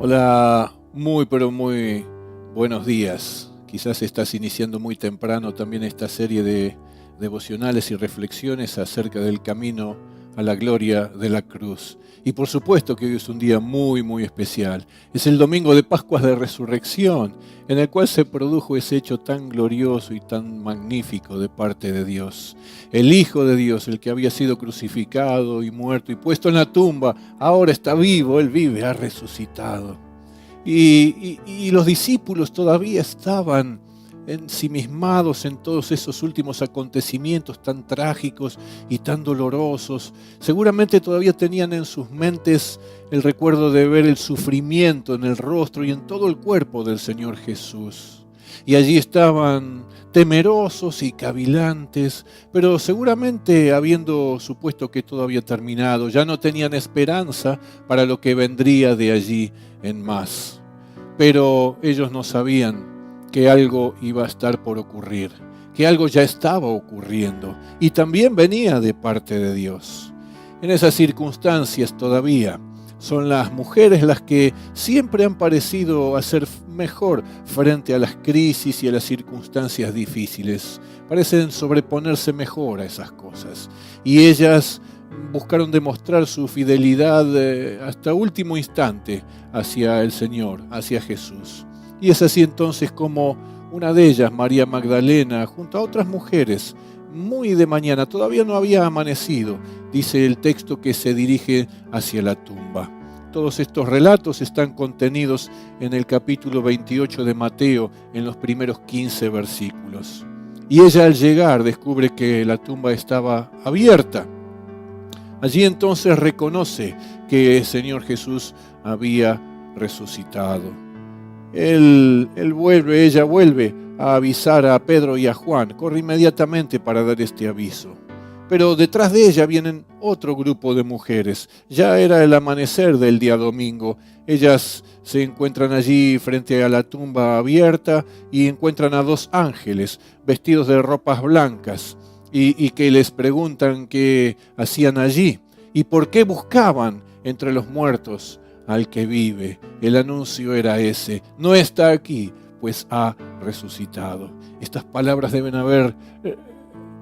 Hola, muy pero muy buenos días. Quizás estás iniciando muy temprano también esta serie de devocionales y reflexiones acerca del camino a la gloria de la cruz. Y por supuesto que hoy es un día muy especial. Es el domingo de Pascuas de Resurrección, en el cual se produjo ese hecho tan glorioso y tan magnífico de parte de Dios. El Hijo de Dios, el que había sido crucificado y muerto y puesto en la tumba, ahora está vivo, Él vive, ha resucitado. Y los discípulos todavía estaban ensimismados en todos esos últimos acontecimientos tan trágicos y tan dolorosos. Seguramente todavía tenían en sus mentes el recuerdo de ver el sufrimiento en el rostro y en todo el cuerpo del Señor Jesús. Y allí estaban temerosos y cavilantes, pero seguramente habiendo supuesto que todo había terminado, ya no tenían esperanza para lo que vendría de allí en más. Pero ellos no sabían que algo iba a estar por ocurrir, que algo ya estaba ocurriendo y también venía de parte de Dios. En esas circunstancias todavía son las mujeres las que siempre han parecido hacer mejor frente a las crisis y a las circunstancias difíciles. Parecen sobreponerse mejor a esas cosas. Y ellas buscaron demostrar su fidelidad hasta último instante hacia el Señor, hacia Jesús. Y es así entonces como una de ellas, María Magdalena, junto a otras mujeres, muy de mañana, todavía no había amanecido, dice el texto que se dirige hacia la tumba. Todos estos relatos están contenidos en el capítulo 28 de Mateo, en los primeros 15 versículos. Y ella al llegar descubre que la tumba estaba abierta. Allí entonces reconoce que el Señor Jesús había resucitado. Ella vuelve a avisar a Pedro y a Juan, corre inmediatamente para dar este aviso. Pero detrás de ella vienen otro grupo de mujeres. Ya era el amanecer del día domingo. Ellas se encuentran allí frente a la tumba abierta y encuentran a dos ángeles vestidos de ropas blancas y que les preguntan qué hacían allí y por qué buscaban entre los muertos al que vive. El anuncio era ese: no está aquí, pues ha resucitado. Estas palabras deben haber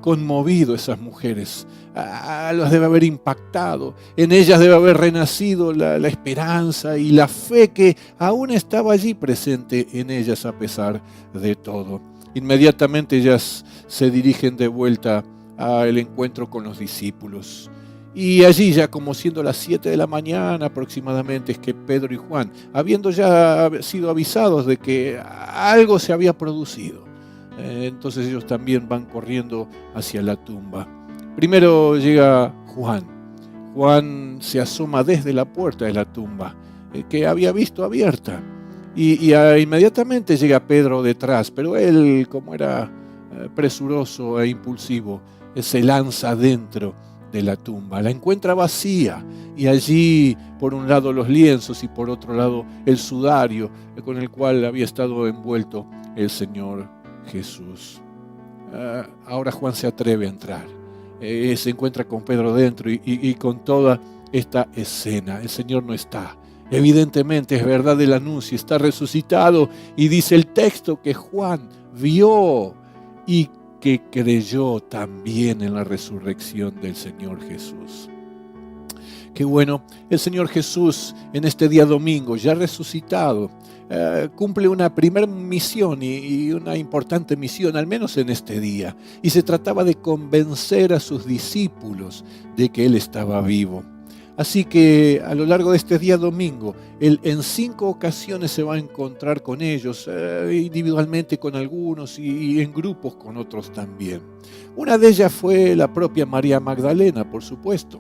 conmovido a esas mujeres, las debe haber impactado. En ellas debe haber renacido la esperanza y la fe que aún estaba allí presente en ellas a pesar de todo. Inmediatamente ellas se dirigen de vuelta al encuentro con los discípulos. Y allí ya como siendo las 7 de la mañana aproximadamente es que Pedro y Juan, habiendo ya sido avisados de que algo se había producido, entonces ellos también van corriendo hacia la tumba. Primero llega Juan. Juan se asoma desde la puerta de la tumba, que había visto abierta. Y inmediatamente llega Pedro detrás, pero él, como era presuroso e impulsivo, se lanza dentro de la tumba. La encuentra vacía y allí por un lado los lienzos y por otro lado el sudario con el cual había estado envuelto el Señor Jesús. Ahora Juan se atreve a entrar. Se encuentra con Pedro dentro y con toda esta escena. El Señor no está. Evidentemente es verdad el anuncio, está resucitado y dice el texto que Juan vio y que creyó también en la resurrección del Señor Jesús. Qué bueno, el Señor Jesús en este día domingo, ya resucitado, cumple una primera misión y una importante misión, al menos en este día. Y se trataba de convencer a sus discípulos de que Él estaba vivo. Así que a lo largo de este día domingo, Él en 5 ocasiones se va a encontrar con ellos, individualmente con algunos y en grupos con otros también. Una de ellas fue la propia María Magdalena, por supuesto.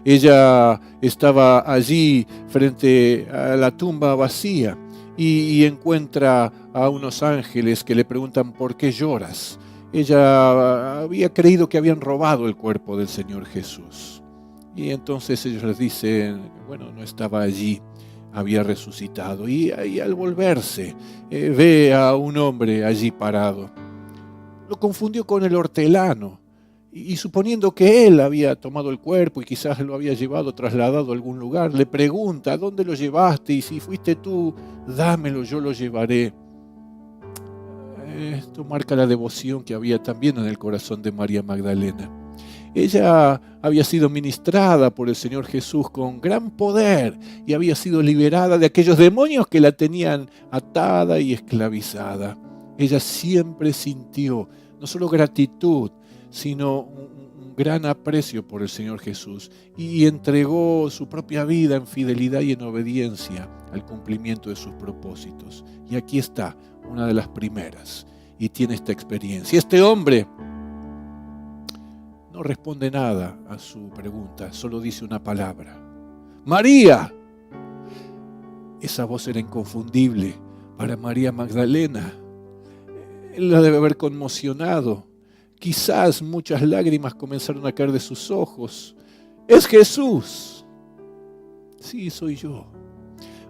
Ella estaba allí frente a la tumba vacía y encuentra a unos ángeles que le preguntan ¿por qué lloras? Ella había creído que habían robado el cuerpo del Señor Jesús. Y entonces ellos les dicen, bueno, no estaba allí, había resucitado. Y al volverse, ve a un hombre allí parado. Lo confundió con el hortelano Y suponiendo que él había tomado el cuerpo y quizás lo había llevado, trasladado a algún lugar, le pregunta: ¿dónde lo llevaste? Y si fuiste tú, dámelo, yo lo llevaré. Esto marca la devoción que había también en el corazón de María Magdalena. Ella había sido ministrada por el Señor Jesús con gran poder y había sido liberada de aquellos demonios que la tenían atada y esclavizada. Ella siempre sintió no solo gratitud, sino un gran aprecio por el Señor Jesús y entregó su propia vida en fidelidad y en obediencia al cumplimiento de sus propósitos. Y aquí está una de las primeras y tiene esta experiencia. Este hombre no responde nada a su pregunta, solo dice una palabra: ¡María! Esa voz era inconfundible para María Magdalena. Él la debe haber conmocionado. Quizás muchas lágrimas comenzaron a caer de sus ojos. ¡Es Jesús! Sí, soy yo.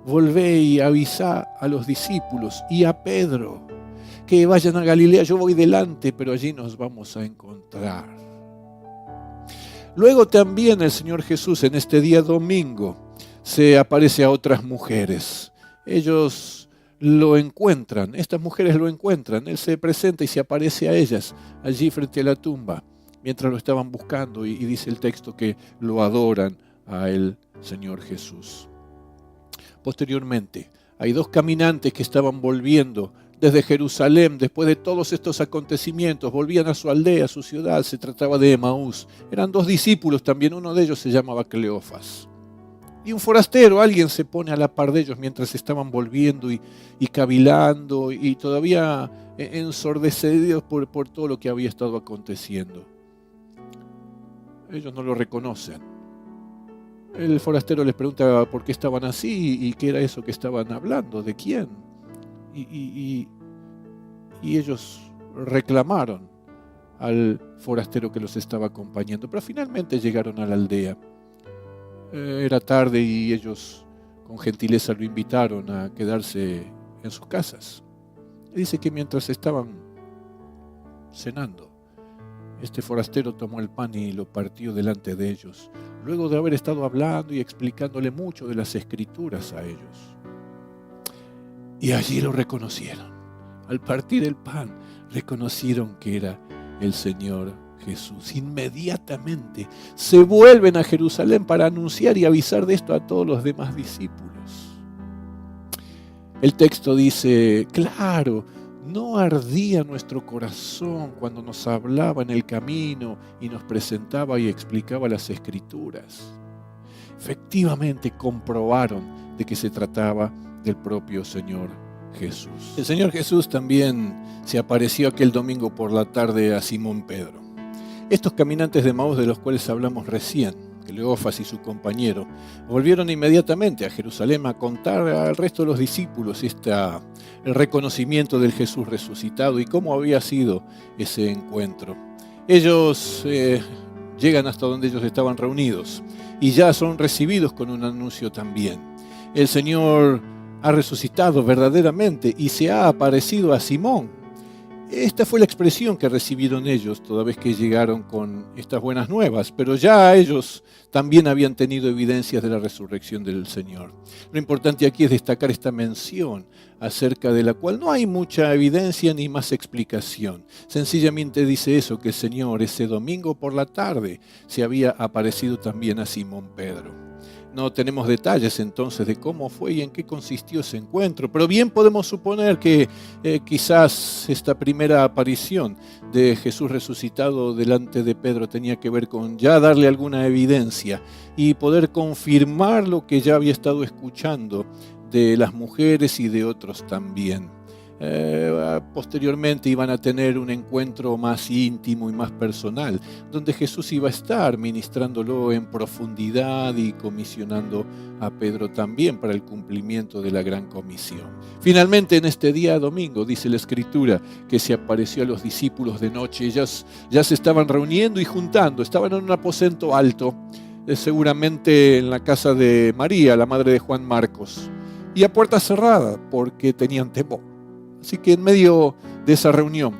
Volvé y avisá a los discípulos y a Pedro que vayan a Galilea. Yo voy delante, pero allí nos vamos a encontrar. Luego también el Señor Jesús en este día domingo se aparece a otras mujeres. Ellos lo encuentran, estas mujeres lo encuentran, Él se presenta y se aparece a ellas allí frente a la tumba, mientras lo estaban buscando y dice el texto que lo adoran a el Señor Jesús. Posteriormente, hay dos caminantes que estaban volviendo desde Jerusalén, después de todos estos acontecimientos, volvían a su aldea, a su ciudad, se trataba de Emaús. Eran dos discípulos también, uno de ellos se llamaba Cleofas. Y un forastero, alguien se pone a la par de ellos mientras estaban volviendo y cavilando y todavía ensordecidos por todo lo que había estado aconteciendo. Ellos no lo reconocen. El forastero les pregunta por qué estaban así y qué era eso que estaban hablando, de quién. Y ellos reclamaron al forastero que los estaba acompañando, pero finalmente llegaron a la aldea. Era tarde y ellos con gentileza lo invitaron a quedarse en sus casas. Dice que mientras estaban cenando, este forastero tomó el pan y lo partió delante de ellos, luego de haber estado hablando y explicándole mucho de las Escrituras a ellos. Y allí lo reconocieron. Al partir el pan, reconocieron que era el Señor Jesús. Inmediatamente se vuelven a Jerusalén para anunciar y avisar de esto a todos los demás discípulos. El texto dice: claro, no ardía nuestro corazón cuando nos hablaba en el camino y nos presentaba y explicaba las Escrituras. Efectivamente comprobaron de que se trataba del propio Señor Jesús. El Señor Jesús también se apareció aquel domingo por la tarde a Simón Pedro. Estos caminantes de Emaús de los cuales hablamos recién, Cleofas y su compañero, volvieron inmediatamente a Jerusalén a contar al resto de los discípulos el reconocimiento del Jesús resucitado y cómo había sido ese encuentro. Ellos llegan hasta donde ellos estaban reunidos y ya son recibidos con un anuncio también. El Señor ha resucitado verdaderamente y se ha aparecido a Simón. Esta fue la expresión que recibieron ellos toda vez que llegaron con estas buenas nuevas, pero ya ellos también habían tenido evidencias de la resurrección del Señor. Lo importante aquí es destacar esta mención acerca de la cual no hay mucha evidencia ni más explicación. Sencillamente dice eso, que el Señor ese domingo por la tarde se había aparecido también a Simón Pedro. No tenemos detalles entonces de cómo fue y en qué consistió ese encuentro, pero bien podemos suponer que quizás esta primera aparición de Jesús resucitado delante de Pedro tenía que ver con ya darle alguna evidencia y poder confirmar lo que ya había estado escuchando de las mujeres y de otros también. Posteriormente iban a tener un encuentro más íntimo y más personal, donde Jesús iba a estar ministrándolo en profundidad y comisionando a Pedro también para el cumplimiento de la gran comisión. Finalmente, en este día domingo, dice la Escritura, que se apareció a los discípulos de noche. Ellos ya se estaban reuniendo y juntando, estaban en un aposento alto, seguramente en la casa de María, la madre de Juan Marcos, y a puerta cerrada porque tenían temor. Así que en medio de esa reunión,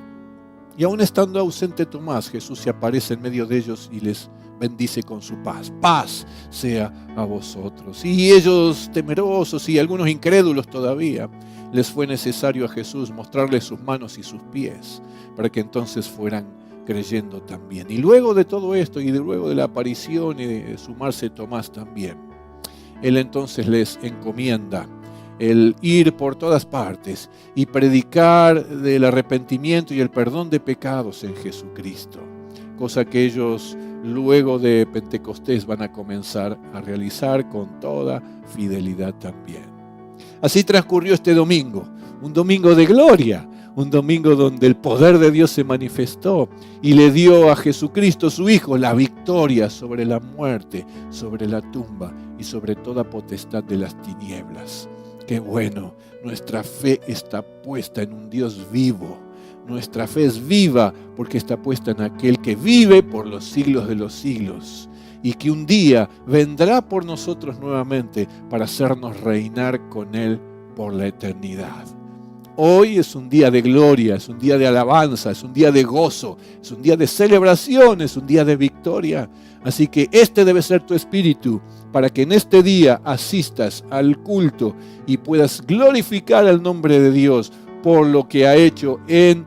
Y aún estando ausente Tomás, Jesús se aparece en medio de ellos y les bendice con su paz. Paz sea a vosotros. Y ellos, temerosos y algunos incrédulos todavía, les fue necesario a Jesús mostrarles sus manos y sus pies, para que entonces fueran creyendo también. Y luego de todo esto, y luego de la aparición y de sumarse Tomás también, Él entonces les encomienda el ir por todas partes y predicar del arrepentimiento y el perdón de pecados en Jesucristo, cosa que ellos luego de Pentecostés van a comenzar a realizar con toda fidelidad también. Así transcurrió este domingo, un domingo de gloria, un domingo donde el poder de Dios se manifestó y le dio a Jesucristo, su Hijo, la victoria sobre la muerte, sobre la tumba y sobre toda potestad de las tinieblas. Qué bueno, nuestra fe está puesta en un Dios vivo. Nuestra fe es viva porque está puesta en aquel que vive por los siglos de los siglos y que un día vendrá por nosotros nuevamente para hacernos reinar con Él por la eternidad. Hoy es un día de gloria, es un día de alabanza, es un día de gozo, es un día de celebración, es un día de victoria. Así que este debe ser tu espíritu para que en este día asistas al culto y puedas glorificar el nombre de Dios por lo que ha hecho en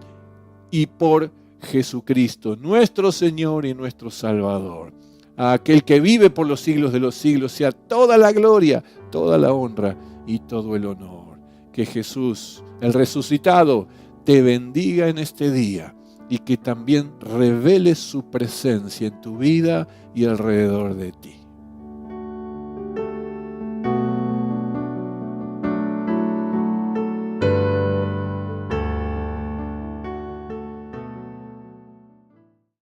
y por Jesucristo, nuestro Señor y nuestro Salvador. A aquel que vive por los siglos de los siglos sea toda la gloria, toda la honra y todo el honor. Que Jesús, el resucitado, te bendiga en este día y que también revele su presencia en tu vida y alrededor de ti.